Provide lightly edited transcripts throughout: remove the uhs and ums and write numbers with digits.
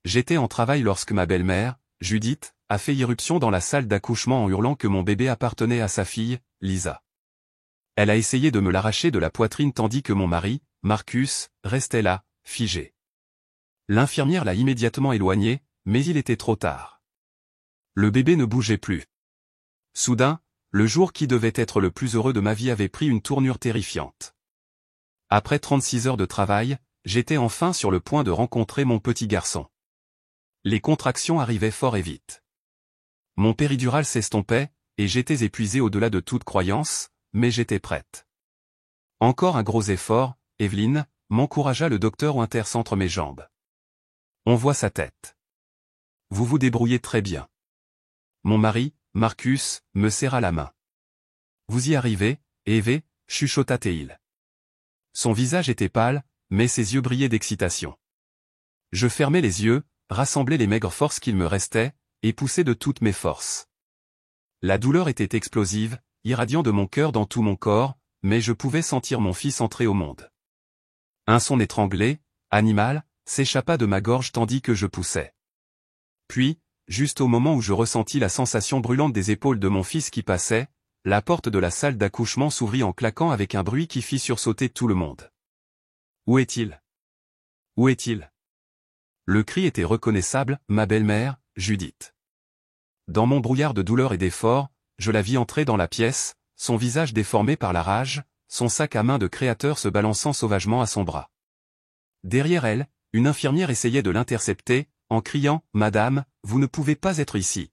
J'étais en travail lorsque ma belle-mère, Judith, a fait irruption dans la salle d'accouchement en hurlant que mon bébé appartenait à sa fille, Lisa. Elle a essayé de me l'arracher de la poitrine tandis que mon mari, Marcus, restait là, figé. L'infirmière l'a immédiatement éloigné, mais il était trop tard. Le bébé ne bougeait plus. Soudain, le jour qui devait être le plus heureux de ma vie avait pris une tournure terrifiante. Après 36 heures de travail, j'étais enfin sur le point de rencontrer mon petit garçon. Les contractions arrivaient fort et vite. Mon péridural s'estompait, et j'étais épuisé au-delà de toute croyance, mais j'étais prête. Encore un gros effort, Evelyne, m'encouragea le docteur Winters entre mes jambes. On voit sa tête. Vous vous débrouillez très bien. Mon mari, Marcus, me serra la main. Vous y arrivez, Eve, chuchota-t-il. Son visage était pâle, mais ses yeux brillaient d'excitation. Je fermais les yeux, rassemblais les maigres forces qu'il me restait, et poussais de toutes mes forces. La douleur était explosive, irradiant de mon cœur dans tout mon corps, mais je pouvais sentir mon fils entrer au monde. Un son étranglé, animal, s'échappa de ma gorge tandis que je poussais. Puis, juste au moment où je ressentis la sensation brûlante des épaules de mon fils qui passait, la porte de la salle d'accouchement s'ouvrit en claquant avec un bruit qui fit sursauter tout le monde. Où est-il? Où est-il? Le cri était reconnaissable, ma belle-mère, Judith. Dans mon brouillard de douleur et d'effort, je la vis entrer dans la pièce, son visage déformé par la rage, son sac à main de créateur se balançant sauvagement à son bras. Derrière elle, une infirmière essayait de l'intercepter, en criant « Madame, vous ne pouvez pas être ici ».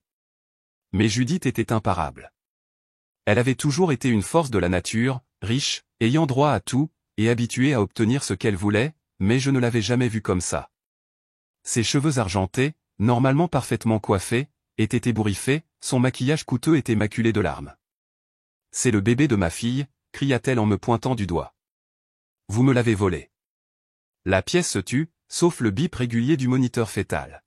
Mais Judith était imparable. Elle avait toujours été une force de la nature, riche, ayant droit à tout, et habituée à obtenir ce qu'elle voulait, mais je ne l'avais jamais vue comme ça. Ses cheveux argentés, normalement parfaitement coiffés, étaient ébouriffés, son maquillage coûteux était maculé de larmes. « C'est le bébé de ma fille », cria-t-elle en me pointant du doigt. « Vous me l'avez volé. » La pièce se tut, sauf le bip régulier du moniteur fœtal.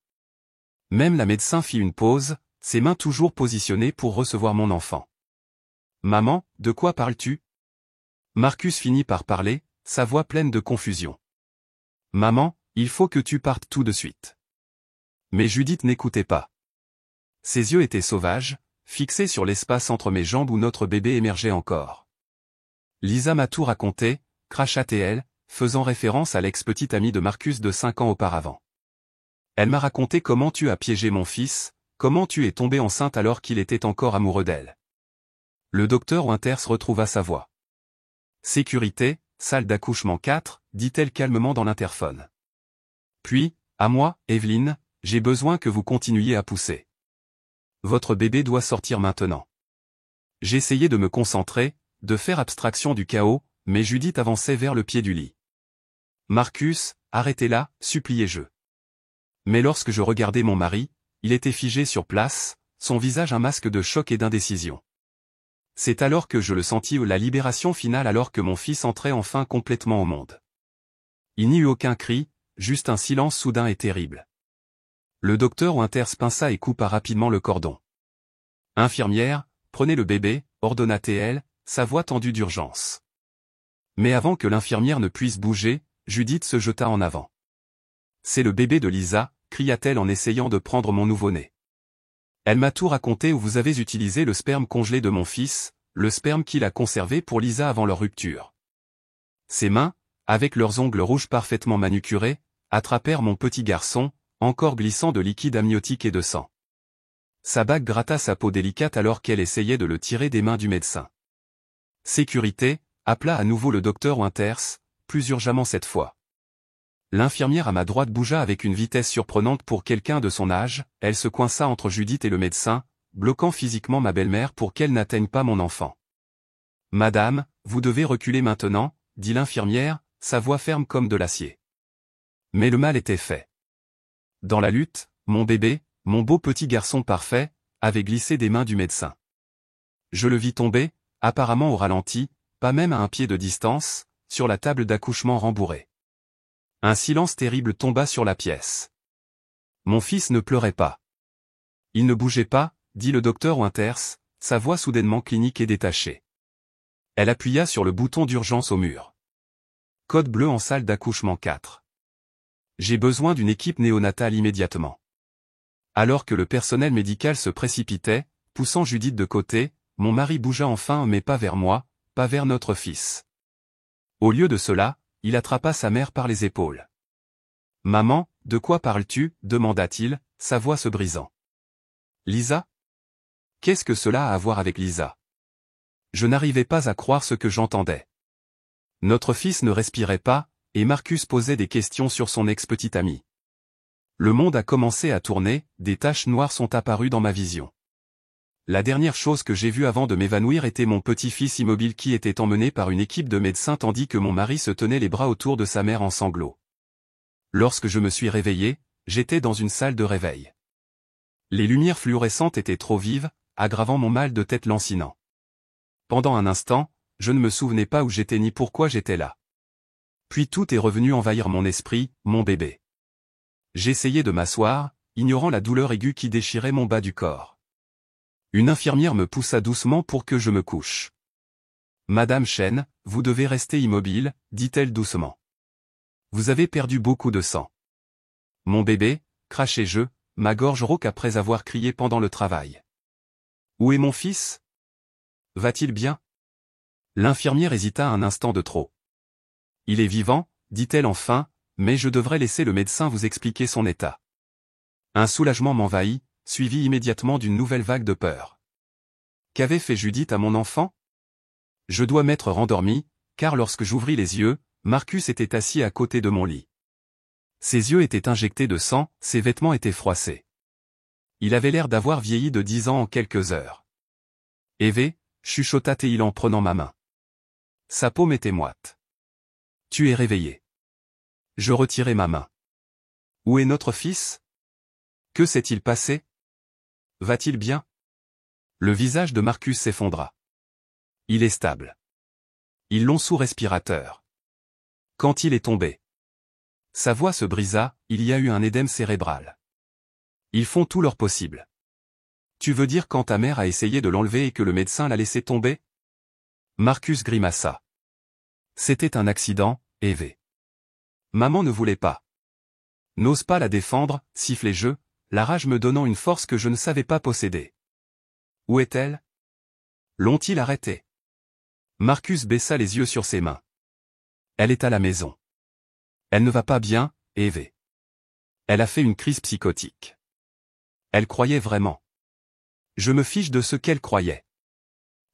Même la médecin fit une pause, ses mains toujours positionnées pour recevoir mon enfant. « Maman, de quoi parles-tu » Marcus finit par parler, sa voix pleine de confusion. « Maman, il faut que tu partes tout de suite. » Mais Judith n'écoutait pas. Ses yeux étaient sauvages, fixés sur l'espace entre mes jambes où notre bébé émergeait encore. Lisa m'a tout raconté, cracha-t-elle, faisant référence à l'ex-petite amie de Marcus de 5 ans auparavant. Elle m'a raconté comment tu as piégé mon fils, comment tu es tombée enceinte alors qu'il était encore amoureux d'elle. Le docteur Winters retrouva sa voix. Sécurité, salle d'accouchement 4, dit-elle calmement dans l'interphone. Puis, à moi, Evelyne, j'ai besoin que vous continuiez à pousser. Votre bébé doit sortir maintenant. J'essayais de me concentrer, de faire abstraction du chaos, mais Judith avançait vers le pied du lit. Marcus, arrêtez-la, suppliai-je. Mais lorsque je regardais mon mari, il était figé sur place, son visage un masque de choc et d'indécision. C'est alors que je le sentis la libération finale alors que mon fils entrait enfin complètement au monde. Il n'y eut aucun cri, juste un silence soudain et terrible. Le docteur Winters pinça et coupa rapidement le cordon. Infirmière, prenez le bébé, ordonna-t-elle, sa voix tendue d'urgence. Mais avant que l'infirmière ne puisse bouger, Judith se jeta en avant. C'est le bébé de Lisa, cria-t-elle en essayant de prendre mon nouveau-né. Elle m'a tout raconté où vous avez utilisé le sperme congelé de mon fils, le sperme qu'il a conservé pour Lisa avant leur rupture. Ses mains, avec leurs ongles rouges parfaitement manucurés, attrapèrent mon petit garçon, encore glissant de liquide amniotique et de sang. Sa bague gratta sa peau délicate alors qu'elle essayait de le tirer des mains du médecin. Sécurité, appela à nouveau le docteur Winters, plus urgemment cette fois. L'infirmière à ma droite bougea avec une vitesse surprenante pour quelqu'un de son âge, elle se coinça entre Judith et le médecin, bloquant physiquement ma belle-mère pour qu'elle n'atteigne pas mon enfant. « Madame, vous devez reculer maintenant », dit l'infirmière, sa voix ferme comme de l'acier. Mais le mal était fait. Dans la lutte, mon bébé, mon beau petit garçon parfait, avait glissé des mains du médecin. Je le vis tomber, apparemment au ralenti, pas même à un pied de distance, sur la table d'accouchement rembourrée. Un silence terrible tomba sur la pièce. Mon fils ne pleurait pas. Il ne bougeait pas, dit le docteur Winters, sa voix soudainement clinique et détachée. Elle appuya sur le bouton d'urgence au mur. Code bleu en salle d'accouchement 4. J'ai besoin d'une équipe néonatale immédiatement. Alors que le personnel médical se précipitait, poussant Judith de côté, mon mari bougea enfin mais pas vers moi, pas vers notre fils. Au lieu de cela, il attrapa sa mère par les épaules. « Maman, de quoi parles-tu » demanda-t-il, sa voix se brisant. « Lisa ? Qu'est-ce que cela a à voir avec Lisa ?» Je n'arrivais pas à croire ce que j'entendais. Notre fils ne respirait pas, et Marcus posait des questions sur son ex-petite amie. Le monde a commencé à tourner, des taches noires sont apparues dans ma vision. La dernière chose que j'ai vue avant de m'évanouir était mon petit-fils immobile qui était emmené par une équipe de médecins tandis que mon mari se tenait les bras autour de sa mère en sanglots. Lorsque je me suis réveillé, j'étais dans une salle de réveil. Les lumières fluorescentes étaient trop vives, aggravant mon mal de tête lancinant. Pendant un instant, je ne me souvenais pas où j'étais ni pourquoi j'étais là. Puis tout est revenu envahir mon esprit, mon bébé. J'essayais de m'asseoir, ignorant la douleur aiguë qui déchirait mon bas du corps. Une infirmière me poussa doucement pour que je me couche. « Madame Chen, vous devez rester immobile, dit-elle doucement. Vous avez perdu beaucoup de sang. » Mon bébé, crachai-je, ma gorge rauque après avoir crié pendant le travail. « Où est mon fils ? Va-t-il bien ?» L'infirmière hésita un instant de trop. « Il est vivant, dit-elle enfin, mais je devrais laisser le médecin vous expliquer son état. » Un soulagement m'envahit, suivi immédiatement d'une nouvelle vague de peur. Qu'avait fait Judith à mon enfant ? Je dois m'être rendormi, car lorsque j'ouvris les yeux, Marcus était assis à côté de mon lit. Ses yeux étaient injectés de sang, ses vêtements étaient froissés. Il avait l'air d'avoir vieilli de 10 ans en quelques heures. « Eve » chuchota-t-il en prenant ma main. Sa paume était moite. « Tu es réveillé. » Je retirai ma main. « Où est notre fils ? Que s'est-il passé ? Va-t-il bien ? » Le visage de Marcus s'effondra. « Il est stable. Ils l'ont sous respirateur. » Quand il est tombé. Sa voix se brisa, il y a eu un édème cérébral. Ils font tout leur possible. Tu veux dire quand ta mère a essayé de l'enlever et que le médecin l'a laissé tomber ? Marcus grimaça. C'était un accident, Eve. Maman ne voulait pas. N'ose pas la défendre, sifflai-je, la rage me donnant une force que je ne savais pas posséder. Où est-elle ? L'ont-ils arrêtée ? Marcus baissa les yeux sur ses mains. Elle est à la maison. Elle ne va pas bien, Eve. Elle a fait une crise psychotique. Elle croyait vraiment. Je me fiche de ce qu'elle croyait.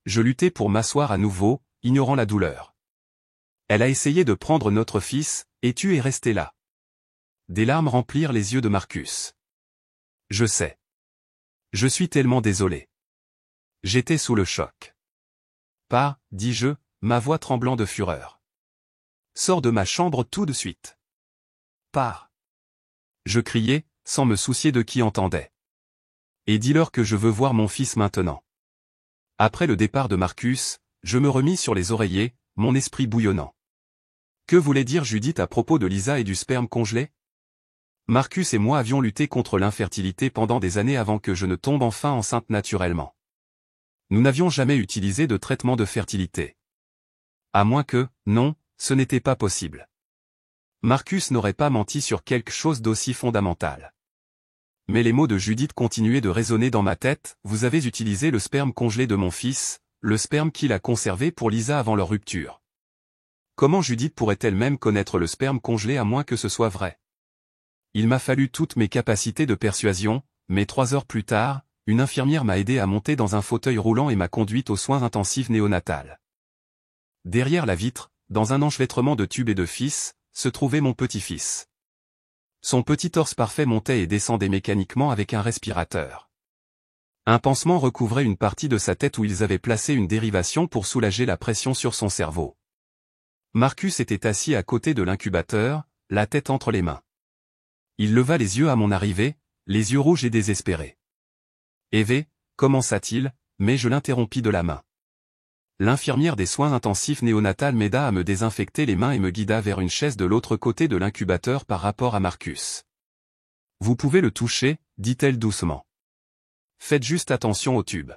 Je luttai pour m'asseoir à nouveau, ignorant la douleur. Elle a essayé de prendre notre fils, et tu es resté là. Des larmes remplirent les yeux de Marcus. Je sais. Je suis tellement désolé. J'étais sous le choc. Pars, dis-je, ma voix tremblant de fureur. Sors de ma chambre tout de suite. Pars. Je criai, sans me soucier de qui entendait. Et dis-leur que je veux voir mon fils maintenant. Après le départ de Marcus, je me remis sur les oreillers, mon esprit bouillonnant. Que voulait dire Judith à propos de Lisa et du sperme congelé ? Marcus et moi avions lutté contre l'infertilité pendant des années avant que je ne tombe enfin enceinte naturellement. Nous n'avions jamais utilisé de traitement de fertilité. À moins que, non, ce n'était pas possible. Marcus n'aurait pas menti sur quelque chose d'aussi fondamental. Mais les mots de Judith continuaient de résonner dans ma tête, vous avez utilisé le sperme congelé de mon fils, le sperme qu'il a conservé pour Lisa avant leur rupture. Comment Judith pourrait-elle même connaître le sperme congelé à moins que ce soit vrai ? Il m'a fallu toutes mes capacités de persuasion, mais 3 heures plus tard, une infirmière m'a aidé à monter dans un fauteuil roulant et m'a conduite aux soins intensifs néonatales. Derrière la vitre, dans un enchevêtrement de tubes et de fils, se trouvait mon petit-fils. Son petit torse parfait montait et descendait mécaniquement avec un respirateur. Un pansement recouvrait une partie de sa tête où ils avaient placé une dérivation pour soulager la pression sur son cerveau. Marcus était assis à côté de l'incubateur, la tête entre les mains. Il leva les yeux à mon arrivée, les yeux rouges et désespérés. « Eve » commença-t-il, mais je l'interrompis de la main. L'infirmière des soins intensifs néonatales m'aida à me désinfecter les mains et me guida vers une chaise de l'autre côté de l'incubateur par rapport à Marcus. « Vous pouvez le toucher » dit-elle doucement. « Faites juste attention au tube. »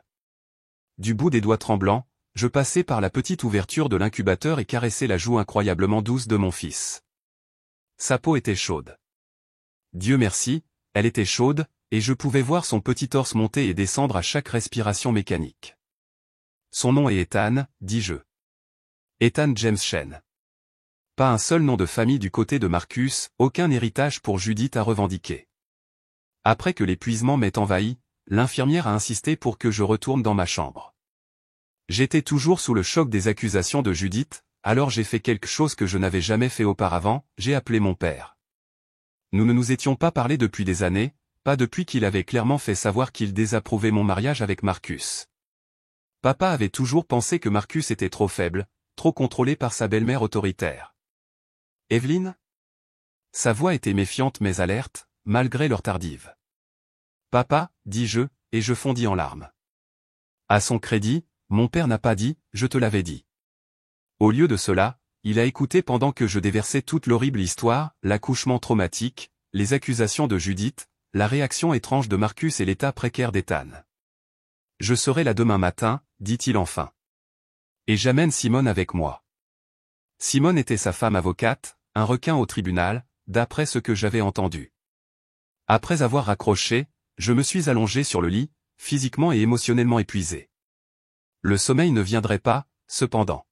Du bout des doigts tremblants, je passai par la petite ouverture de l'incubateur et caressai la joue incroyablement douce de mon fils. Sa peau était chaude. Dieu merci, elle était chaude, et je pouvais voir son petit torse monter et descendre à chaque respiration mécanique. Son nom est Ethan, dis-je. Ethan James Chen. Pas un seul nom de famille du côté de Marcus, aucun héritage pour Judith à revendiquer. Après que l'épuisement m'ait envahi, l'infirmière a insisté pour que je retourne dans ma chambre. J'étais toujours sous le choc des accusations de Judith, alors j'ai fait quelque chose que je n'avais jamais fait auparavant, j'ai appelé mon père. Nous ne nous étions pas parlé depuis des années, pas depuis qu'il avait clairement fait savoir qu'il désapprouvait mon mariage avec Marcus. Papa avait toujours pensé que Marcus était trop faible, trop contrôlé par sa belle-mère autoritaire. Evelyne ? Sa voix était méfiante mais alerte, malgré l'heure tardive. Papa, dis-je, et je fondis en larmes. À son crédit, mon père n'a pas dit, je te l'avais dit. Au lieu de cela, il a écouté pendant que je déversais toute l'horrible histoire, l'accouchement traumatique, les accusations de Judith, la réaction étrange de Marcus et l'état précaire d'Ethan. Je serai là demain matin, dit-il enfin. Et j'amène Simone avec moi. Simone était sa femme avocate, un requin au tribunal, d'après ce que j'avais entendu. Après avoir raccroché, je me suis allongé sur le lit, physiquement et émotionnellement épuisé. Le sommeil ne viendrait pas, cependant.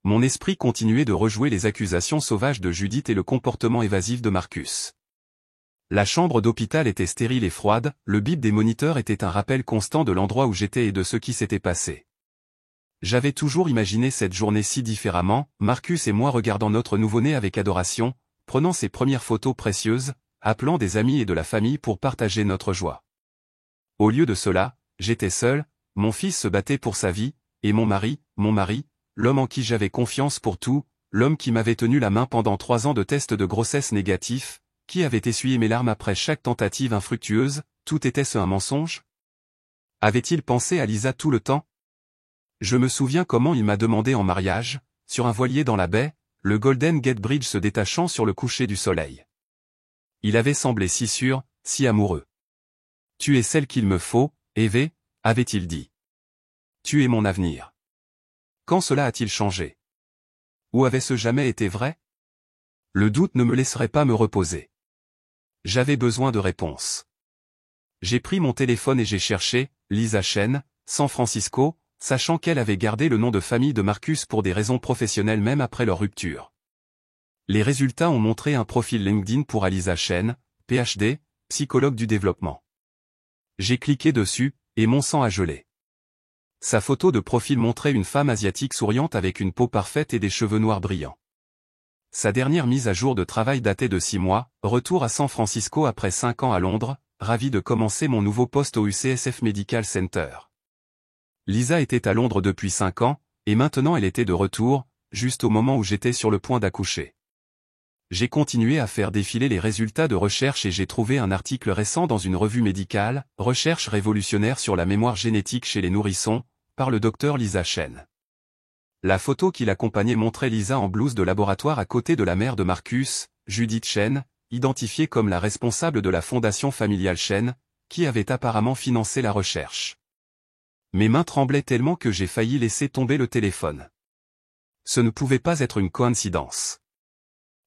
Mon esprit continuait de rejouer les accusations sauvages de Judith et le comportement évasif de Marcus. La chambre d'hôpital était stérile et froide, le bip des moniteurs était un rappel constant de l'endroit où j'étais et de ce qui s'était passé. J'avais toujours imaginé cette journée si différemment, Marcus et moi regardant notre nouveau-né avec adoration, prenant ses premières photos précieuses, appelant des amis et de la famille pour partager notre joie. Au lieu de cela, j'étais seul, mon fils se battait pour sa vie, et mon mari, l'homme en qui j'avais confiance pour tout, l'homme qui m'avait tenu la main pendant 3 ans de tests de grossesse négatifs, qui avait essuyé mes larmes après chaque tentative infructueuse, tout était-ce un mensonge? Avait-il pensé à Lisa tout le temps? Je me souviens comment il m'a demandé en mariage, sur un voilier dans la baie, le Golden Gate Bridge se détachant sur le coucher du soleil. Il avait semblé si sûr, si amoureux. Tu es celle qu'il me faut, Eve, avait-il dit. Tu es mon avenir. Quand cela a-t-il changé? Ou avait-ce jamais été vrai? Le doute ne me laisserait pas me reposer. J'avais besoin de réponses. J'ai pris mon téléphone et j'ai cherché, Lisa Chen, San Francisco, sachant qu'elle avait gardé le nom de famille de Marcus pour des raisons professionnelles même après leur rupture. Les résultats ont montré un profil LinkedIn pour Lisa Chen, PhD, psychologue du développement. J'ai cliqué dessus, et mon sang a gelé. Sa photo de profil montrait une femme asiatique souriante avec une peau parfaite et des cheveux noirs brillants. Sa dernière mise à jour de travail datait de 6 mois, retour à San Francisco après 5 ans à Londres, ravi de commencer mon nouveau poste au UCSF Medical Center. Lisa était à Londres depuis 5 ans, et maintenant elle était de retour, juste au moment où j'étais sur le point d'accoucher. J'ai continué à faire défiler les résultats de recherche et j'ai trouvé un article récent dans une revue médicale, Recherche révolutionnaire sur la mémoire génétique chez les nourrissons, par le docteur Lisa Chen. La photo qui l'accompagnait montrait Lisa en blouse de laboratoire à côté de la mère de Marcus, Judith Chen, identifiée comme la responsable de la fondation familiale Chen, qui avait apparemment financé la recherche. Mes mains tremblaient tellement que j'ai failli laisser tomber le téléphone. Ce ne pouvait pas être une coïncidence.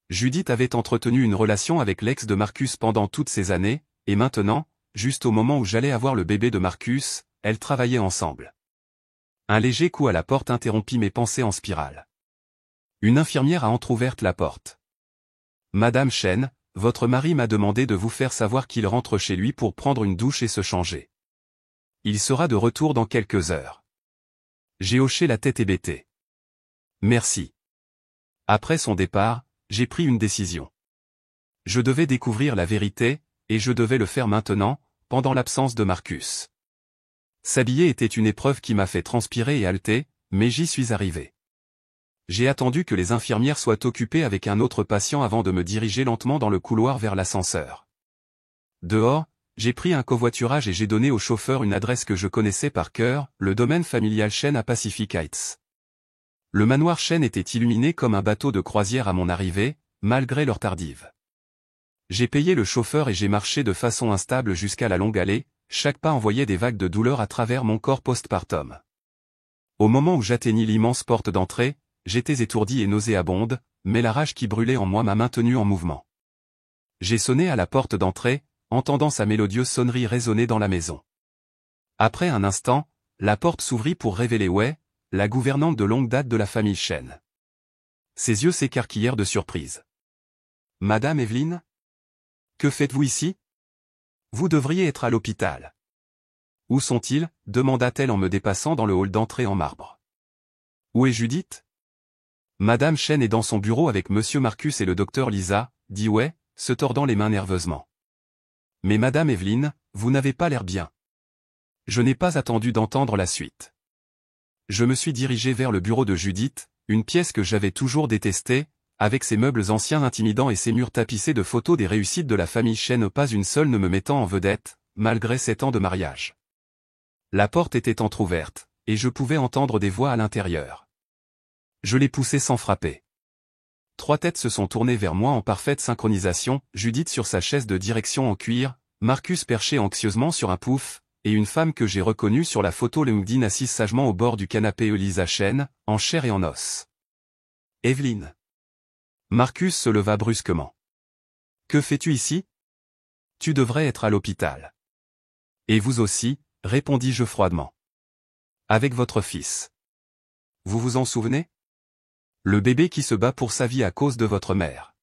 Judith avait entretenu une relation avec l'ex de Marcus pendant toutes ces années, et maintenant, juste au moment où j'allais avoir le bébé de Marcus, elles travaillaient ensemble. Un léger coup à la porte interrompit mes pensées en spirale. Une infirmière a entr'ouverte la porte. « Madame Chen, votre mari m'a demandé de vous faire savoir qu'il rentre chez lui pour prendre une douche et se changer. Il sera de retour dans quelques heures. » J'ai hoché la tête hébété. « Merci. » Après son départ, j'ai pris une décision. Je devais découvrir la vérité, et je devais le faire maintenant, pendant l'absence de Marcus. S'habiller était une épreuve qui m'a fait transpirer et halter, mais j'y suis arrivé. J'ai attendu que les infirmières soient occupées avec un autre patient avant de me diriger lentement dans le couloir vers l'ascenseur. Dehors, j'ai pris un covoiturage et j'ai donné au chauffeur une adresse que je connaissais par cœur, le domaine familial Chen à Pacific Heights. Le manoir Chen était illuminé comme un bateau de croisière à mon arrivée, malgré l'heure tardive. J'ai payé le chauffeur et j'ai marché de façon instable jusqu'à la longue allée, chaque pas envoyait des vagues de douleur à travers mon corps postpartum. Au moment où j'atteignis l'immense porte d'entrée, j'étais étourdi et nauséabonde, mais la rage qui brûlait en moi m'a maintenu en mouvement. J'ai sonné à la porte d'entrée, entendant sa mélodieuse sonnerie résonner dans la maison. Après un instant, la porte s'ouvrit pour révéler Wei, la gouvernante de longue date de la famille Shen. Ses yeux s'écarquillèrent de surprise. « Madame Evelyne ? Que faites-vous ici ? Vous devriez être à l'hôpital. »« Où sont-ils ? Demanda-t-elle en me dépassant dans le hall d'entrée en marbre. »« Où est Judith ? » Madame Shen est dans son bureau avec Monsieur Marcus et le docteur Lisa, dit Wei, se tordant les mains nerveusement. « Mais Madame Evelyne, vous n'avez pas l'air bien. » Je n'ai pas attendu d'entendre la suite. Je me suis dirigé vers le bureau de Judith, une pièce que j'avais toujours détestée, avec ses meubles anciens intimidants et ses murs tapissés de photos des réussites de la famille Shen, pas une seule ne me mettant en vedette, malgré 7 ans de mariage. La porte était entr'ouverte, et je pouvais entendre des voix à l'intérieur. Je l'ai poussée sans frapper. 3 têtes se sont tournées vers moi en parfaite synchronisation, Judith sur sa chaise de direction en cuir, Marcus perché anxieusement sur un pouf, et une femme que j'ai reconnue sur la photo LinkedIn assise sagement au bord du canapé Lisa Shen, en chair et en os. « Evelyne. » Marcus se leva brusquement. « Que fais-tu ici ? Tu devrais être à l'hôpital. »« Et vous aussi, » répondis-je froidement. « Avec votre fils. Vous vous en souvenez ? Le bébé qui se bat pour sa vie à cause de votre mère. »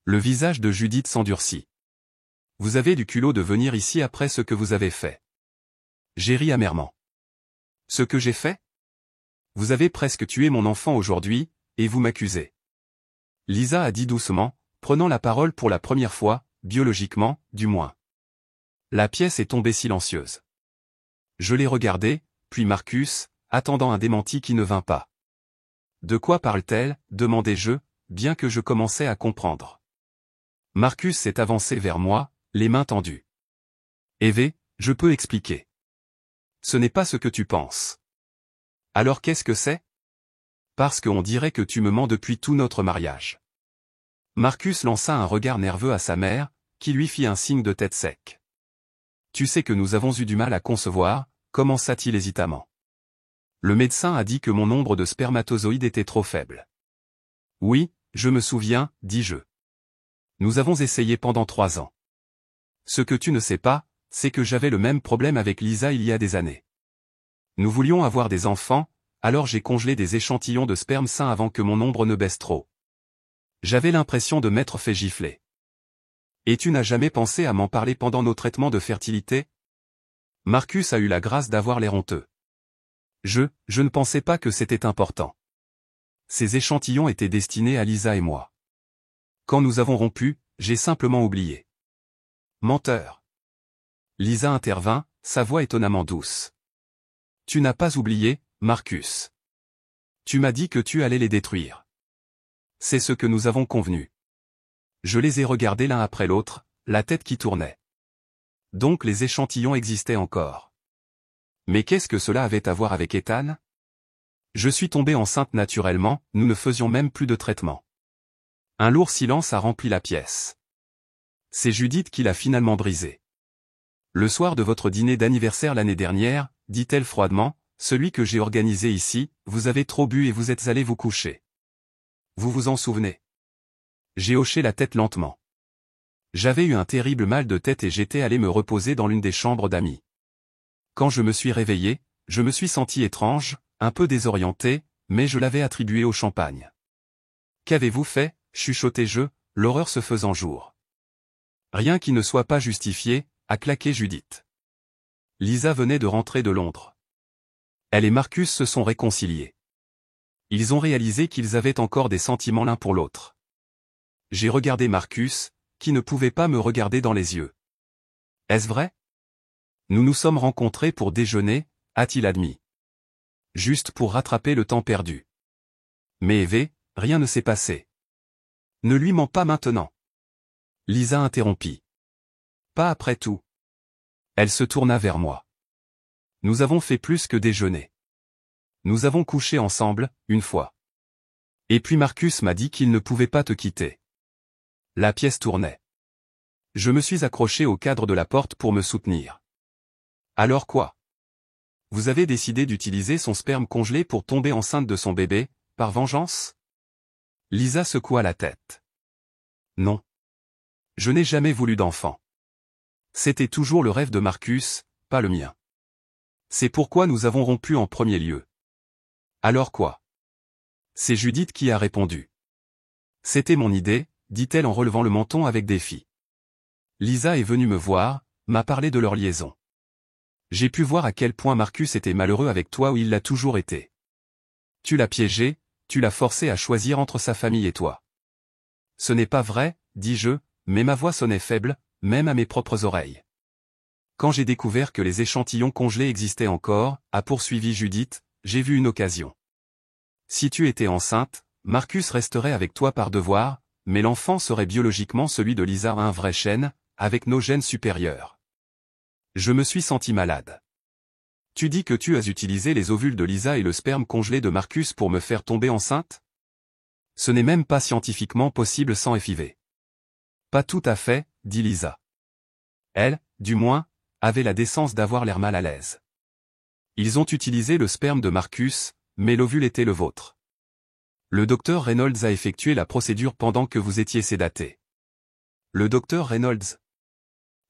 Le visage de Judith s'endurcit. « Vous avez du culot de venir ici après ce que vous avez fait. » J'ai ri amèrement. « Ce que j'ai fait ? Vous avez presque tué mon enfant aujourd'hui, et vous m'accusez. » Lisa a dit doucement, prenant la parole pour la première fois, biologiquement, du moins. La pièce est tombée silencieuse. Je l'ai regardée, puis Marcus, attendant un démenti qui ne vint pas. « De quoi parle-t-elle ? » demandai-je, bien que je commençais à comprendre. Marcus s'est avancé vers moi, les mains tendues. « Eve, je peux expliquer. Ce n'est pas ce que tu penses. » « Alors qu'est-ce que c'est ? » « Parce qu'on dirait que tu me mens depuis tout notre mariage. » Marcus lança un regard nerveux à sa mère, qui lui fit un signe de tête sec. « Tu sais que nous avons eu du mal à concevoir, » commença-t-il hésitamment. « Le médecin a dit que mon nombre de spermatozoïdes était trop faible. »« Oui, je me souviens, » dis-je. « Nous avons essayé pendant 3 ans. Ce que tu ne sais pas, c'est que j'avais le même problème avec Lisa il y a des années. Nous voulions avoir des enfants, alors j'ai congelé des échantillons de sperme sain avant que mon nombre ne baisse trop. J'avais l'impression de m'être fait gifler. Et tu n'as jamais pensé à m'en parler pendant nos traitements de fertilité ? » Marcus a eu la grâce d'avoir l'air honteux. Je ne pensais pas que c'était important. Ces échantillons étaient destinés à Lisa et moi. Quand nous avons rompu, j'ai simplement oublié. Menteur. Lisa intervint, sa voix étonnamment douce. Tu n'as pas oublié, Marcus. Tu m'as dit que tu allais les détruire. C'est ce que nous avons convenu. Je les ai regardés l'un après l'autre, la tête qui tournait. Donc les échantillons existaient encore. Mais qu'est-ce que cela avait à voir avec Ethan ? Je suis tombée enceinte naturellement, nous ne faisions même plus de traitement. Un lourd silence a rempli la pièce. C'est Judith qui l'a finalement brisé. Le soir de votre dîner d'anniversaire l'année dernière, dit-elle froidement, celui que j'ai organisé ici, vous avez trop bu et vous êtes allé vous coucher. Vous vous en souvenez ? J'ai hoché la tête lentement. J'avais eu un terrible mal de tête et j'étais allé me reposer dans l'une des chambres d'amis. Quand je me suis réveillé, je me suis senti étrange, un peu désorienté, mais je l'avais attribué au champagne. Qu'avez-vous fait ? Chuchotai-je, l'horreur se faisant jour. Rien qui ne soit pas justifié, a claqué Judith. Lisa venait de rentrer de Londres. Elle et Marcus se sont réconciliés. Ils ont réalisé qu'ils avaient encore des sentiments l'un pour l'autre. J'ai regardé Marcus, qui ne pouvait pas me regarder dans les yeux. Est-ce vrai ? Nous nous sommes rencontrés pour déjeuner, a-t-il admis. Juste pour rattraper le temps perdu. Mais Eve, rien ne s'est passé. Ne lui mens pas maintenant. Lisa interrompit. Pas après tout. Elle se tourna vers moi. Nous avons fait plus que déjeuner. Nous avons couché ensemble, une fois. Et puis Marcus m'a dit qu'il ne pouvait pas te quitter. La pièce tournait. Je me suis accroché au cadre de la porte pour me soutenir. Alors quoi ? Vous avez décidé d'utiliser son sperme congelé pour tomber enceinte de son bébé, par vengeance ? Lisa secoua la tête. Non. Je n'ai jamais voulu d'enfant. C'était toujours le rêve de Marcus, pas le mien. C'est pourquoi nous avons rompu en premier lieu. Alors quoi? C'est Judith qui a répondu. C'était mon idée, dit-elle en relevant le menton avec défi. Lisa est venue me voir, m'a parlé de leur liaison. J'ai pu voir à quel point Marcus était malheureux avec toi où il l'a toujours été. Tu l'as piégé, tu l'as forcé à choisir entre sa famille et toi. Ce n'est pas vrai, dis-je, mais ma voix sonnait faible, même à mes propres oreilles. Quand j'ai découvert que les échantillons congelés existaient encore, a poursuivi Judith, j'ai vu une occasion. Si tu étais enceinte, Marcus resterait avec toi par devoir, mais l'enfant serait biologiquement celui de Lisa, un vrai chêne, avec nos gènes supérieurs. Je me suis senti malade. Tu dis que tu as utilisé les ovules de Lisa et le sperme congelé de Marcus pour me faire tomber enceinte? Ce n'est même pas scientifiquement possible sans FIV. Pas tout à fait, dit Lisa. Elle, du moins, avait la décence d'avoir l'air mal à l'aise. Ils ont utilisé le sperme de Marcus, mais l'ovule était le vôtre. Le docteur Reynolds a effectué la procédure pendant que vous étiez sédaté. Le docteur Reynolds?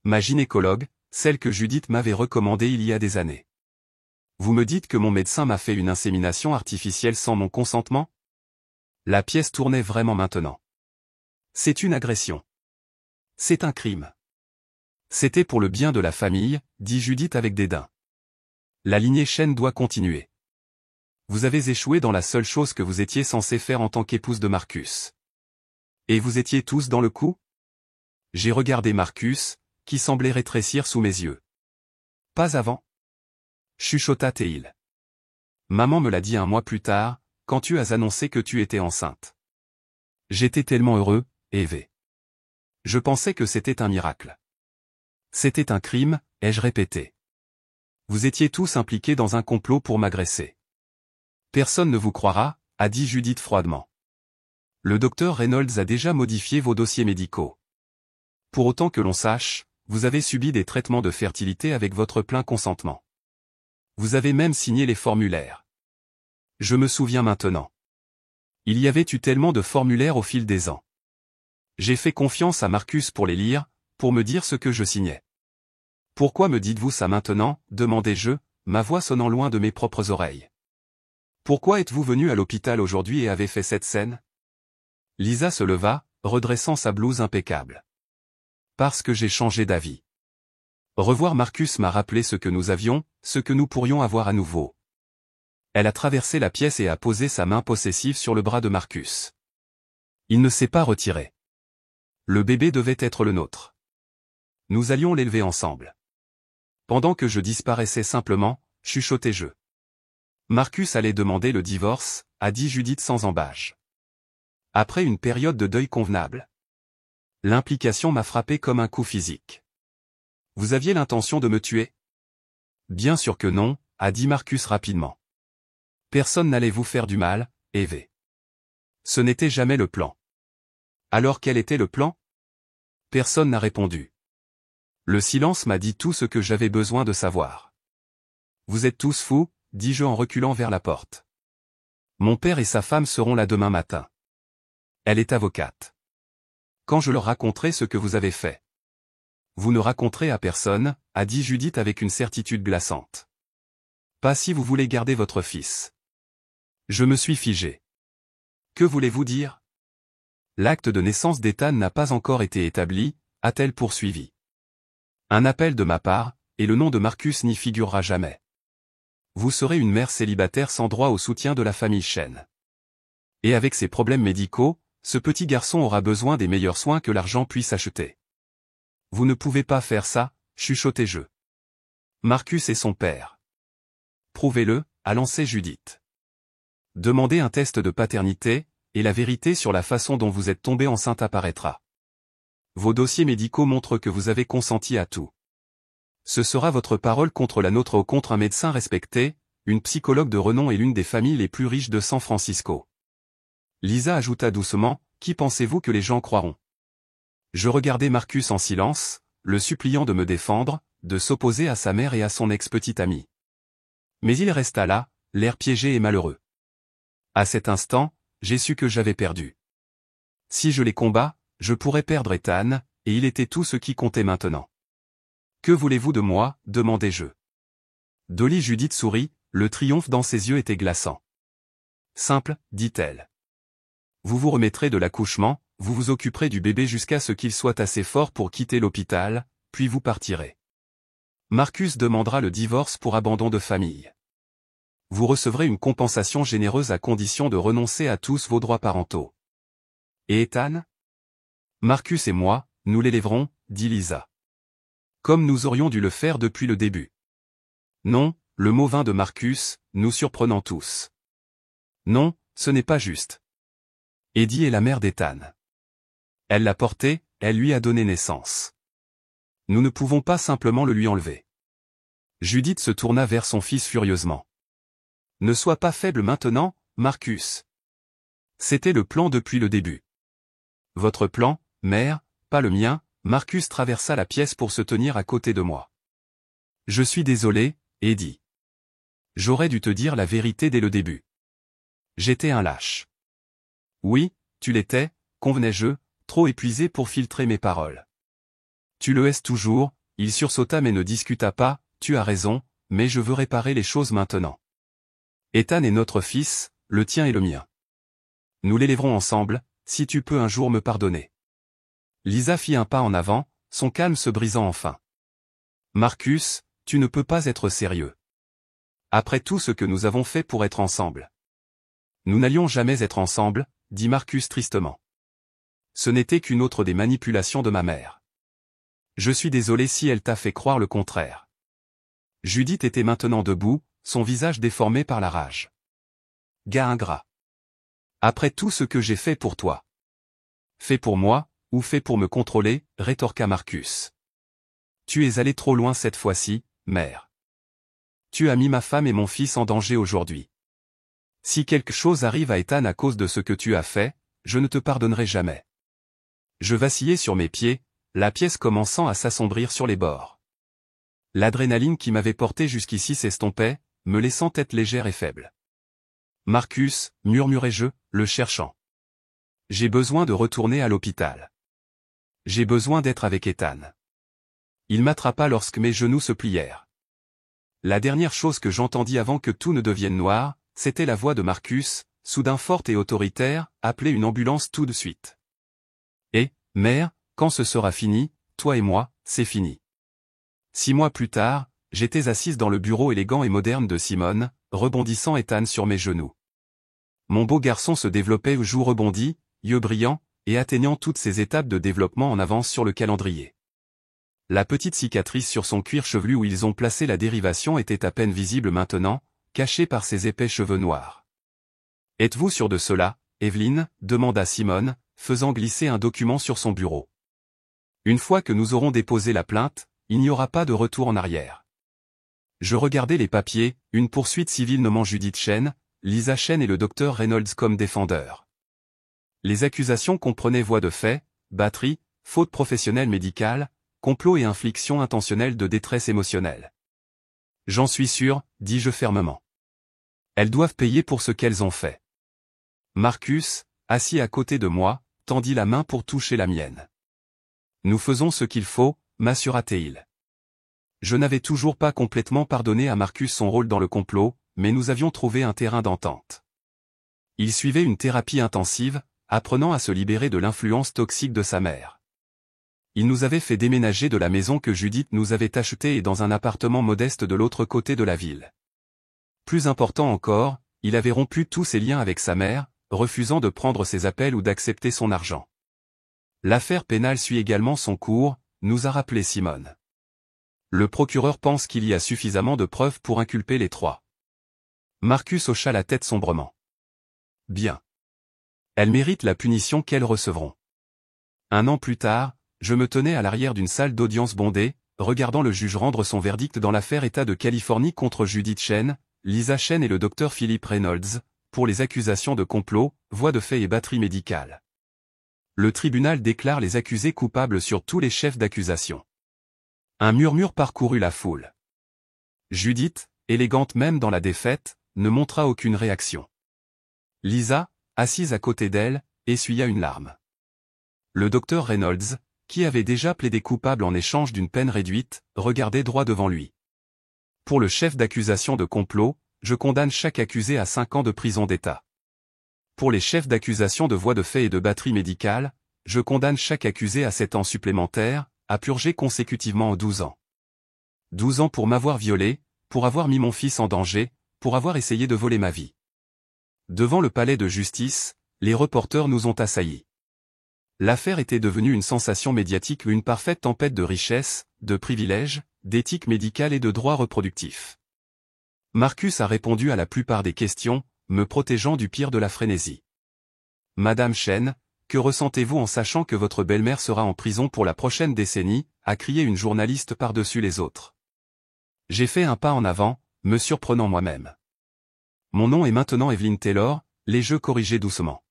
Ma gynécologue, celle que Judith m'avait recommandée il y a des années. Vous me dites que mon médecin m'a fait une insémination artificielle sans mon consentement? La pièce tournait vraiment maintenant. C'est une agression. C'est un crime. C'était pour le bien de la famille, dit Judith avec dédain. La lignée Chen doit continuer. Vous avez échoué dans la seule chose que vous étiez censé faire en tant qu'épouse de Marcus. Et vous étiez tous dans le coup? J'ai regardé Marcus, qui semblait rétrécir sous mes yeux. Pas avant. Chuchota Théil. Maman me l'a dit un mois plus tard, quand tu as annoncé que tu étais enceinte. J'étais tellement heureux, Eve. Je pensais que c'était un miracle. C'était un crime, ai-je répété. Vous étiez tous impliqués dans un complot pour m'agresser. Personne ne vous croira, a dit Judith froidement. Le docteur Reynolds a déjà modifié vos dossiers médicaux. Pour autant que l'on sache, vous avez subi des traitements de fertilité avec votre plein consentement. Vous avez même signé les formulaires. Je me souviens maintenant. Il y avait eu tellement de formulaires au fil des ans. J'ai fait confiance à Marcus pour les lire, pour me dire ce que je signais. Pourquoi me dites-vous ça maintenant, demandai-je, ma voix sonnant loin de mes propres oreilles. Pourquoi êtes-vous venu à l'hôpital aujourd'hui et avez fait cette scène? Lisa se leva, redressant sa blouse impeccable. Parce que j'ai changé d'avis. Revoir Marcus m'a rappelé ce que nous avions, ce que nous pourrions avoir à nouveau. Elle a traversé la pièce et a posé sa main possessive sur le bras de Marcus. Il ne s'est pas retiré. Le bébé devait être le nôtre. Nous allions l'élever ensemble. Pendant que je disparaissais simplement, chuchotai-je. Marcus allait demander le divorce, a dit Judith sans embâche. Après une période de deuil convenable. L'implication m'a frappé comme un coup physique. Vous aviez l'intention de me tuer? Bien sûr que non, a dit Marcus rapidement. Personne n'allait vous faire du mal, Eve. Ce n'était jamais le plan. Alors quel était le plan? Personne n'a répondu. Le silence m'a dit tout ce que j'avais besoin de savoir. Vous êtes tous fous, dis-je en reculant vers la porte. Mon père et sa femme seront là demain matin. Elle est avocate. Quand je leur raconterai ce que vous avez fait. Vous ne raconterez à personne, a dit Judith avec une certitude glaçante. Pas si vous voulez garder votre fils. Je me suis figé. Que voulez-vous dire? L'acte de naissance d'Ethan n'a pas encore été établi, a-t-elle poursuivi. Un appel de ma part, et le nom de Marcus n'y figurera jamais. Vous serez une mère célibataire sans droit au soutien de la famille Chen. Et avec ses problèmes médicaux, ce petit garçon aura besoin des meilleurs soins que l'argent puisse acheter. Vous ne pouvez pas faire ça, chuchotai-je. Marcus est son père. Prouvez-le, a lancé Judith. Demandez un test de paternité, et la vérité sur la façon dont vous êtes tombé enceinte apparaîtra. Vos dossiers médicaux montrent que vous avez consenti à tout. Ce sera votre parole contre la nôtre ou contre un médecin respecté, une psychologue de renom et l'une des familles les plus riches de San Francisco. Lisa ajouta doucement, qui pensez-vous que les gens croiront? Je regardai Marcus en silence, le suppliant de me défendre, de s'opposer à sa mère et à son ex-petite amie. Mais il resta là, l'air piégé et malheureux. À cet instant, j'ai su que j'avais perdu. Si je les combats, je pourrais perdre Ethan, et il était tout ce qui comptait maintenant. Que voulez-vous de moi, demandai-je. Dolly Judith sourit, le triomphe dans ses yeux était glaçant. Simple, dit-elle. Vous vous remettrez de l'accouchement, vous vous occuperez du bébé jusqu'à ce qu'il soit assez fort pour quitter l'hôpital, puis vous partirez. Marcus demandera le divorce pour abandon de famille. Vous recevrez une compensation généreuse à condition de renoncer à tous vos droits parentaux. Et Ethan? Marcus et moi, nous l'élèverons, dit Lisa. Comme nous aurions dû le faire depuis le début. Non, le mot vint de Marcus, nous surprenant tous. Non, ce n'est pas juste. Eddie est la mère d'Ethan. Elle l'a porté, elle lui a donné naissance. Nous ne pouvons pas simplement le lui enlever. Judith se tourna vers son fils furieusement. Ne sois pas faible maintenant, Marcus. C'était le plan depuis le début. Votre plan, mère, pas le mien, Marcus traversa la pièce pour se tenir à côté de moi. Je suis désolé, Eddie. J'aurais dû te dire la vérité dès le début. J'étais un lâche. Oui, tu l'étais, convenais-je, trop épuisé pour filtrer mes paroles. Tu le es toujours, il sursauta mais ne discuta pas, tu as raison, mais je veux réparer les choses maintenant. Ethan est notre fils, le tien et le mien. Nous l'élèverons ensemble, si tu peux un jour me pardonner. Lisa fit un pas en avant, son calme se brisant enfin. Marcus, tu ne peux pas être sérieux. Après tout ce que nous avons fait pour être ensemble. Nous n'allions jamais être ensemble, dit Marcus tristement. Ce n'était qu'une autre des manipulations de ma mère. Je suis désolé si elle t'a fait croire le contraire. Judith était maintenant debout, son visage déformé par la rage. Gars ingrat. Après tout ce que j'ai fait pour toi. Fait pour moi, ou fait pour me contrôler, rétorqua Marcus. Tu es allé trop loin cette fois-ci, mère. Tu as mis ma femme et mon fils en danger aujourd'hui. Si quelque chose arrive à Ethan à cause de ce que tu as fait, je ne te pardonnerai jamais. Je vacillais sur mes pieds, la pièce commençant à s'assombrir sur les bords. L'adrénaline qui m'avait porté jusqu'ici s'estompait, me laissant tête légère et faible. Marcus, murmurai-je, le cherchant. J'ai besoin de retourner à l'hôpital. J'ai besoin d'être avec Ethan. Il m'attrapa lorsque mes genoux se plièrent. La dernière chose que j'entendis avant que tout ne devienne noir, c'était la voix de Marcus, soudain forte et autoritaire, appeler une ambulance tout de suite. Et, mère, quand ce sera fini, toi et moi, c'est fini. 6 mois plus tard, j'étais assise dans le bureau élégant et moderne de Simone, rebondissant Ethan sur mes genoux. Mon beau garçon se développait aux joues rebondies, yeux brillants, et atteignant toutes ses étapes de développement en avance sur le calendrier. La petite cicatrice sur son cuir chevelu où ils ont placé la dérivation était à peine visible maintenant, cachée par ses épais cheveux noirs. « Êtes-vous sûr de cela, Evelyne ?» demanda Simone, faisant glisser un document sur son bureau. Une fois que nous aurons déposé la plainte, il n'y aura pas de retour en arrière. Je regardais les papiers, une poursuite civile nommant Judith Chen, Lisa Chen et le docteur Reynolds comme défendeurs. Les accusations comprenaient voies de fait, batterie, faute professionnelle médicale, complot et infliction intentionnelle de détresse émotionnelle. J'en suis sûr, dis-je fermement. Elles doivent payer pour ce qu'elles ont fait. Marcus, assis à côté de moi, tendit la main pour toucher la mienne. Nous faisons ce qu'il faut, m'assura-t-il. Je n'avais toujours pas complètement pardonné à Marcus son rôle dans le complot, mais nous avions trouvé un terrain d'entente. Il suivait une thérapie intensive, apprenant à se libérer de l'influence toxique de sa mère. Il nous avait fait déménager de la maison que Judith nous avait achetée et dans un appartement modeste de l'autre côté de la ville. Plus important encore, il avait rompu tous ses liens avec sa mère, refusant de prendre ses appels ou d'accepter son argent. L'affaire pénale suit également son cours, nous a rappelé Simone. Le procureur pense qu'il y a suffisamment de preuves pour inculper les 3. Marcus hocha la tête sombrement. Bien. Elles méritent la punition qu'elles recevront. 1 an plus tard, je me tenais à l'arrière d'une salle d'audience bondée, regardant le juge rendre son verdict dans l'affaire État de Californie contre Judith Chen, Lisa Chen et le docteur Philip Reynolds, pour les accusations de complot, voies de fait et batterie médicale. Le tribunal déclare les accusés coupables sur tous les chefs d'accusation. Un murmure parcourut la foule. Judith, élégante même dans la défaite, ne montra aucune réaction. Lisa, assise à côté d'elle, essuya une larme. Le docteur Reynolds, qui avait déjà plaidé coupable en échange d'une peine réduite, regardait droit devant lui. Pour le chef d'accusation de complot, je condamne chaque accusé à 5 ans de prison d'État. Pour les chefs d'accusation de voies de fait et de batterie médicale, je condamne chaque accusé à 7 ans supplémentaires, à purger consécutivement en 12 ans. 12 ans pour m'avoir violé, pour avoir mis mon fils en danger, pour avoir essayé de voler ma vie. Devant le palais de justice, les reporters nous ont assaillis. L'affaire était devenue une sensation médiatique, une parfaite tempête de richesse, de privilèges, d'éthique médicale et de droits reproductifs. Marcus a répondu à la plupart des questions, me protégeant du pire de la frénésie. Madame Chen, que ressentez-vous en sachant que votre belle-mère sera en prison pour la prochaine décennie, a crié une journaliste par-dessus les autres. J'ai fait un pas en avant, me surprenant moi-même. Mon nom est maintenant Evelyn Taylor, les jeux corrigés doucement.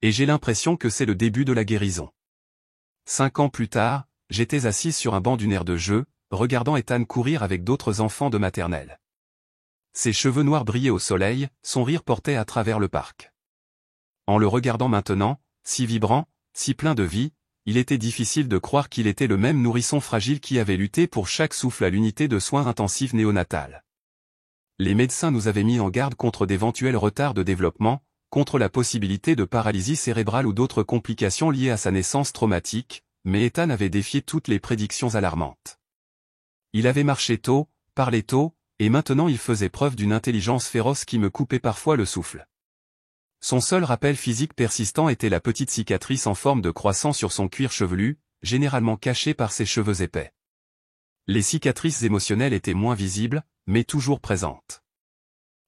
Et j'ai l'impression que c'est le début de la guérison. 5 ans plus tard, j'étais assise sur un banc d'une aire de jeu, regardant Ethan courir avec d'autres enfants de maternelle. Ses cheveux noirs brillaient au soleil, son rire portait à travers le parc. En le regardant maintenant, si vibrant, si plein de vie, il était difficile de croire qu'il était le même nourrisson fragile qui avait lutté pour chaque souffle à l'unité de soins intensifs néonatales. Les médecins nous avaient mis en garde contre d'éventuels retards de développement, contre la possibilité de paralysie cérébrale ou d'autres complications liées à sa naissance traumatique, mais Ethan avait défié toutes les prédictions alarmantes. Il avait marché tôt, parlé tôt, et maintenant il faisait preuve d'une intelligence féroce qui me coupait parfois le souffle. Son seul rappel physique persistant était la petite cicatrice en forme de croissant sur son cuir chevelu, généralement cachée par ses cheveux épais. Les cicatrices émotionnelles étaient moins visibles, mais toujours présentes.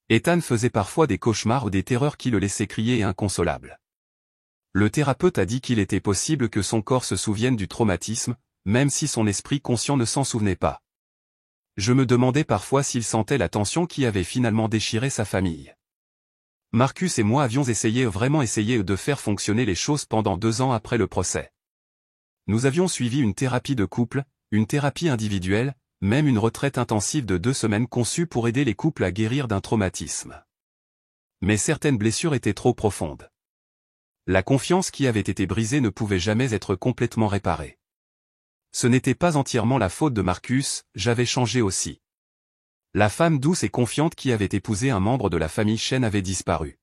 Ethan faisait parfois des cauchemars ou des terreurs qui le laissaient crier et inconsolable. Le thérapeute a dit qu'il était possible que son corps se souvienne du traumatisme, même si son esprit conscient ne s'en souvenait pas. Je me demandais parfois s'il sentait la tension qui avait finalement déchiré sa famille. Marcus et moi avions vraiment essayé de faire fonctionner les choses pendant 2 ans après le procès. Nous avions suivi une thérapie de couple, une thérapie individuelle, même une retraite intensive de 2 semaines conçue pour aider les couples à guérir d'un traumatisme. Mais certaines blessures étaient trop profondes. La confiance qui avait été brisée ne pouvait jamais être complètement réparée. Ce n'était pas entièrement la faute de Marcus, j'avais changé aussi. La femme douce et confiante qui avait épousé un membre de la famille Chen avait disparu.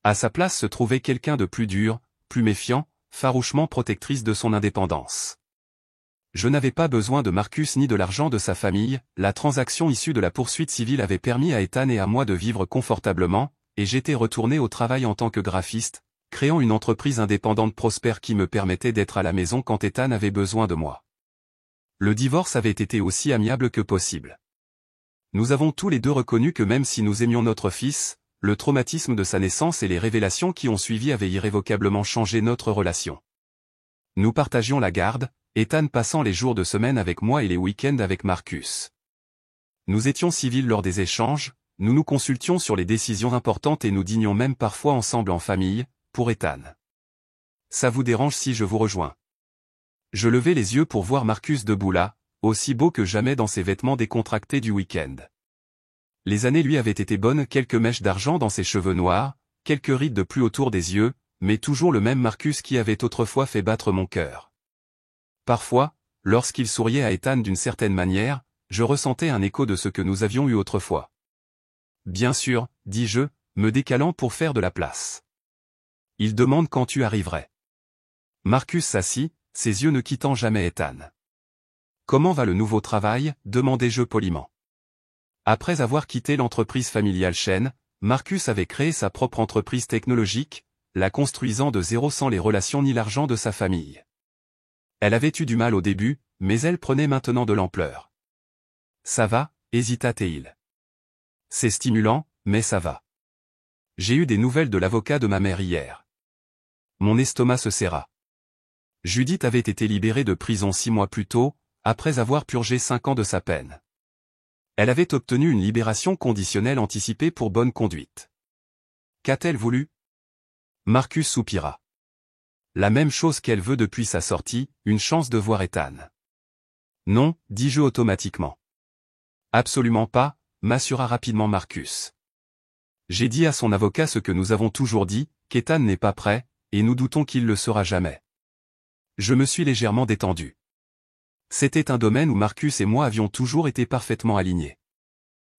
À sa place se trouvait quelqu'un de plus dur, plus méfiant, farouchement protectrice de son indépendance. Je n'avais pas besoin de Marcus ni de l'argent de sa famille, la transaction issue de la poursuite civile avait permis à Ethan et à moi de vivre confortablement, et j'étais retourné au travail en tant que graphiste, créant une entreprise indépendante prospère qui me permettait d'être à la maison quand Ethan avait besoin de moi. Le divorce avait été aussi amiable que possible. Nous avons tous les deux reconnu que même si nous aimions notre fils, le traumatisme de sa naissance et les révélations qui ont suivi avaient irrévocablement changé notre relation. Nous partagions la garde, Ethan passant les jours de semaine avec moi et les week-ends avec Marcus. Nous étions civils lors des échanges, nous nous consultions sur les décisions importantes et nous dînions même parfois ensemble en famille, pour Ethan. Ça vous dérange si je vous rejoins? Je levai les yeux pour voir Marcus debout là, aussi beau que jamais dans ses vêtements décontractés du week-end. Les années lui avaient été bonnes, quelques mèches d'argent dans ses cheveux noirs, quelques rides de pluie autour des yeux, mais toujours le même Marcus qui avait autrefois fait battre mon cœur. Parfois, lorsqu'il souriait à Ethan d'une certaine manière, je ressentais un écho de ce que nous avions eu autrefois. Bien sûr, dis-je, me décalant pour faire de la place. Il demande quand tu arriverais. Marcus s'assit, ses yeux ne quittant jamais Ethan. Comment va le nouveau travail, demandai-je poliment. Après avoir quitté l'entreprise familiale Chen, Marcus avait créé sa propre entreprise technologique, la construisant de zéro sans les relations ni l'argent de sa famille. Elle avait eu du mal au début, mais elle prenait maintenant de l'ampleur. Ça va, hésita-t-il. C'est stimulant, mais ça va. J'ai eu des nouvelles de l'avocat de ma mère hier. Mon estomac se serra. Judith avait été libérée de prison 6 mois plus tôt, après avoir purgé 5 ans de sa peine. Elle avait obtenu une libération conditionnelle anticipée pour bonne conduite. Qu'a-t-elle voulu? Marcus soupira. La même chose qu'elle veut depuis sa sortie, une chance de voir Ethan. Non, dis-je automatiquement. Absolument pas, m'assura rapidement Marcus. J'ai dit à son avocat ce que nous avons toujours dit, qu'Ethan n'est pas prêt, et nous doutons qu'il le sera jamais. Je me suis légèrement détendu. C'était un domaine où Marcus et moi avions toujours été parfaitement alignés.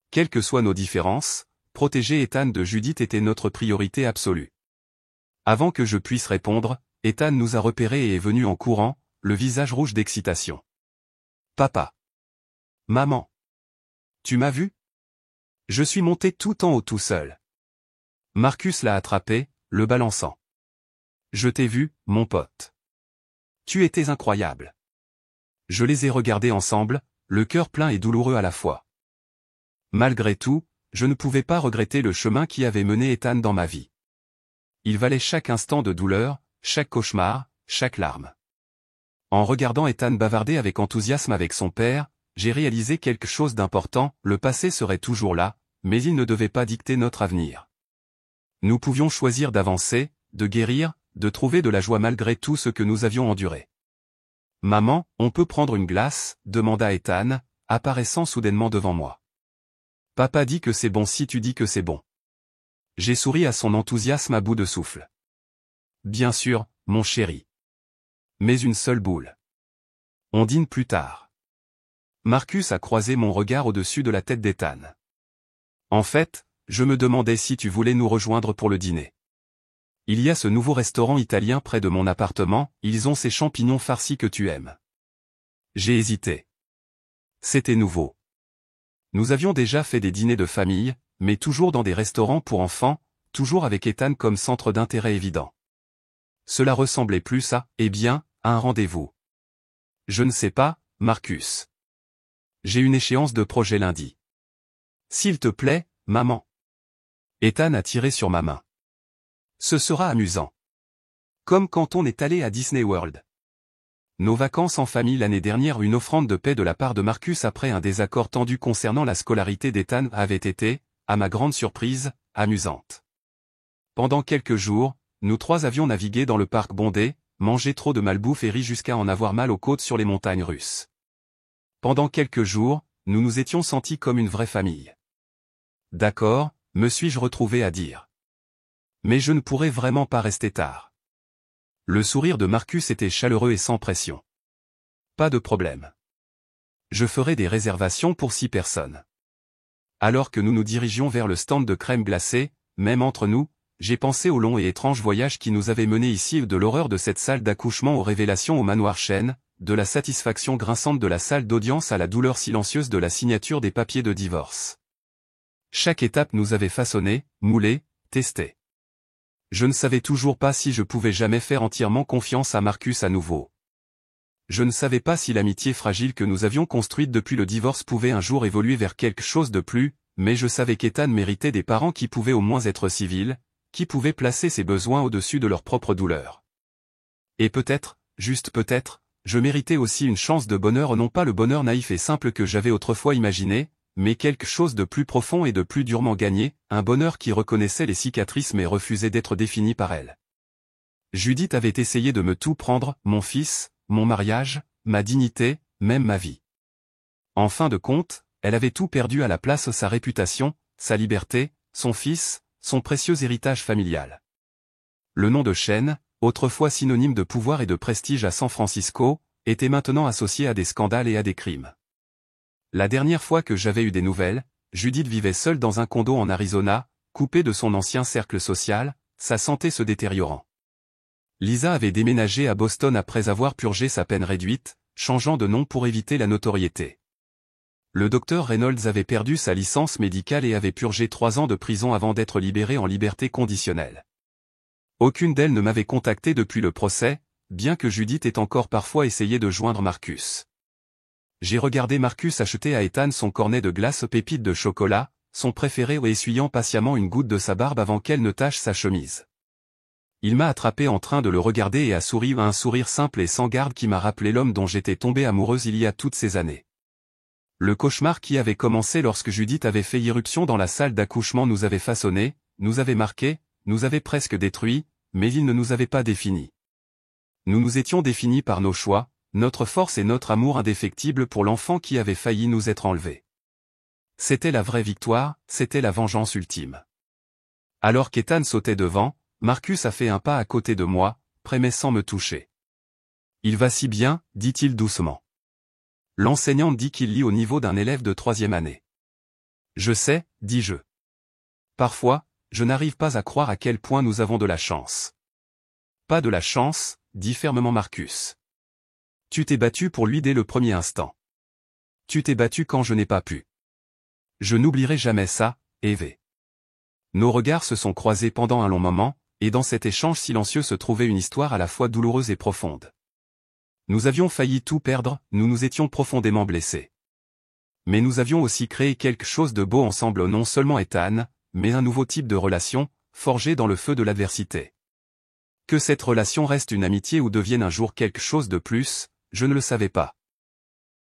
Quelles que soient nos différences, protéger Ethan de Judith était notre priorité absolue. Avant que je puisse répondre, Ethan nous a repérés et est venu en courant, le visage rouge d'excitation. « Papa. Maman. Tu m'as vu ? » Je suis monté tout en haut tout seul. Marcus l'a attrapé, le balançant. « Je t'ai vu, mon pote. Tu étais incroyable. » Je les ai regardés ensemble, le cœur plein et douloureux à la fois. Malgré tout, je ne pouvais pas regretter le chemin qui avait mené Ethan dans ma vie. Il valait chaque instant de douleur, chaque cauchemar, chaque larme. En regardant Ethan bavarder avec enthousiasme avec son père, j'ai réalisé quelque chose d'important, le passé serait toujours là, mais il ne devait pas dicter notre avenir. Nous pouvions choisir d'avancer, de guérir, de trouver de la joie malgré tout ce que nous avions enduré. « Maman, on peut prendre une glace ?» demanda Ethan, apparaissant soudainement devant moi. « Papa dit que c'est bon si tu dis que c'est bon. » J'ai souri à son enthousiasme à bout de souffle. « Bien sûr, mon chéri. Mais une seule boule. On dîne plus tard. » Marcus a croisé mon regard au-dessus de la tête d'Ethan. « En fait, je me demandais si tu voulais nous rejoindre pour le dîner. Il y a ce nouveau restaurant italien près de mon appartement, ils ont ces champignons farcis que tu aimes. » J'ai hésité. C'était nouveau. Nous avions déjà fait des dîners de famille, mais toujours dans des restaurants pour enfants, toujours avec Ethan comme centre d'intérêt évident. Cela ressemblait plus à, à un rendez-vous. Je ne sais pas, Marcus. J'ai une échéance de projet lundi. S'il te plaît, maman. Ethan a tiré sur ma main. Ce sera amusant. Comme quand on est allé à Disney World. Nos vacances en famille l'année dernière, une offrande de paix de la part de Marcus après un désaccord tendu concernant la scolarité d'Ethan avait été, à ma grande surprise, amusante. Pendant quelques jours, nous trois avions navigué dans le parc bondé, mangé trop de malbouffe et ri jusqu'à en avoir mal aux côtes sur les montagnes russes. Pendant quelques jours, nous nous étions sentis comme une vraie famille. D'accord, me suis-je retrouvé à dire. Mais je ne pourrais vraiment pas rester tard. Le sourire de Marcus était chaleureux et sans pression. Pas de problème. Je ferai des réservations pour 6 personnes. Alors que nous nous dirigions vers le stand de crème glacée, même entre nous, j'ai pensé au long et étrange voyage qui nous avait menés ici, de l'horreur de cette salle d'accouchement aux révélations au manoir Chêne, de la satisfaction grinçante de la salle d'audience à la douleur silencieuse de la signature des papiers de divorce. Chaque étape nous avait façonné, moulé, testé. Je ne savais toujours pas si je pouvais jamais faire entièrement confiance à Marcus à nouveau. Je ne savais pas si l'amitié fragile que nous avions construite depuis le divorce pouvait un jour évoluer vers quelque chose de plus, mais je savais qu'Ethan méritait des parents qui pouvaient au moins être civils, qui pouvaient placer ses besoins au-dessus de leur propre douleur. Et peut-être, juste peut-être, je méritais aussi une chance de bonheur, non pas le bonheur naïf et simple que j'avais autrefois imaginé, mais quelque chose de plus profond et de plus durement gagné, un bonheur qui reconnaissait les cicatrices mais refusait d'être défini par elles. Judith avait essayé de me tout prendre, mon fils, mon mariage, ma dignité, même ma vie. En fin de compte, elle avait tout perdu à la place sa réputation, sa liberté, son fils, son précieux héritage familial. Le nom de Chêne, autrefois synonyme de pouvoir et de prestige à San Francisco, était maintenant associé à des scandales et à des crimes. La dernière fois que j'avais eu des nouvelles, Judith vivait seule dans un condo en Arizona, coupée de son ancien cercle social, sa santé se détériorant. Lisa avait déménagé à Boston après avoir purgé sa peine réduite, changeant de nom pour éviter la notoriété. Le docteur Reynolds avait perdu sa licence médicale et avait purgé 3 ans de prison avant d'être libéré en liberté conditionnelle. Aucune d'elles ne m'avait contacté depuis le procès, bien que Judith ait encore parfois essayé de joindre Marcus. J'ai regardé Marcus acheter à Ethan son cornet de glace pépites de chocolat, son préféré, et essuyant patiemment une goutte de sa barbe avant qu'elle ne tache sa chemise. Il m'a attrapé en train de le regarder et a souri, un sourire simple et sans garde qui m'a rappelé l'homme dont j'étais tombée amoureuse il y a toutes ces années. Le cauchemar qui avait commencé lorsque Judith avait fait irruption dans la salle d'accouchement nous avait façonné, nous avait marqué, nous avait presque détruit, mais il ne nous avait pas définis. Nous nous étions définis par nos choix, notre force et notre amour indéfectible pour l'enfant qui avait failli nous être enlevé. C'était la vraie victoire, c'était la vengeance ultime. Alors qu'Ethan sautait devant, Marcus a fait un pas à côté de moi, prémès sans me toucher. Il va si bien, dit-il doucement. L'enseignante dit qu'il lit au niveau d'un élève de 3e année. Je sais, dis-je. Parfois, je n'arrive pas à croire à quel point nous avons de la chance. Pas de la chance, dit fermement Marcus. Tu t'es battu pour lui dès le premier instant. Tu t'es battu quand je n'ai pas pu. Je n'oublierai jamais ça, Eve. Nos regards se sont croisés pendant un long moment, et dans cet échange silencieux se trouvait une histoire à la fois douloureuse et profonde. Nous avions failli tout perdre, nous nous étions profondément blessés. Mais nous avions aussi créé quelque chose de beau ensemble, non seulement Ethan, mais un nouveau type de relation, forgé dans le feu de l'adversité. Que cette relation reste une amitié ou devienne un jour quelque chose de plus, je ne le savais pas.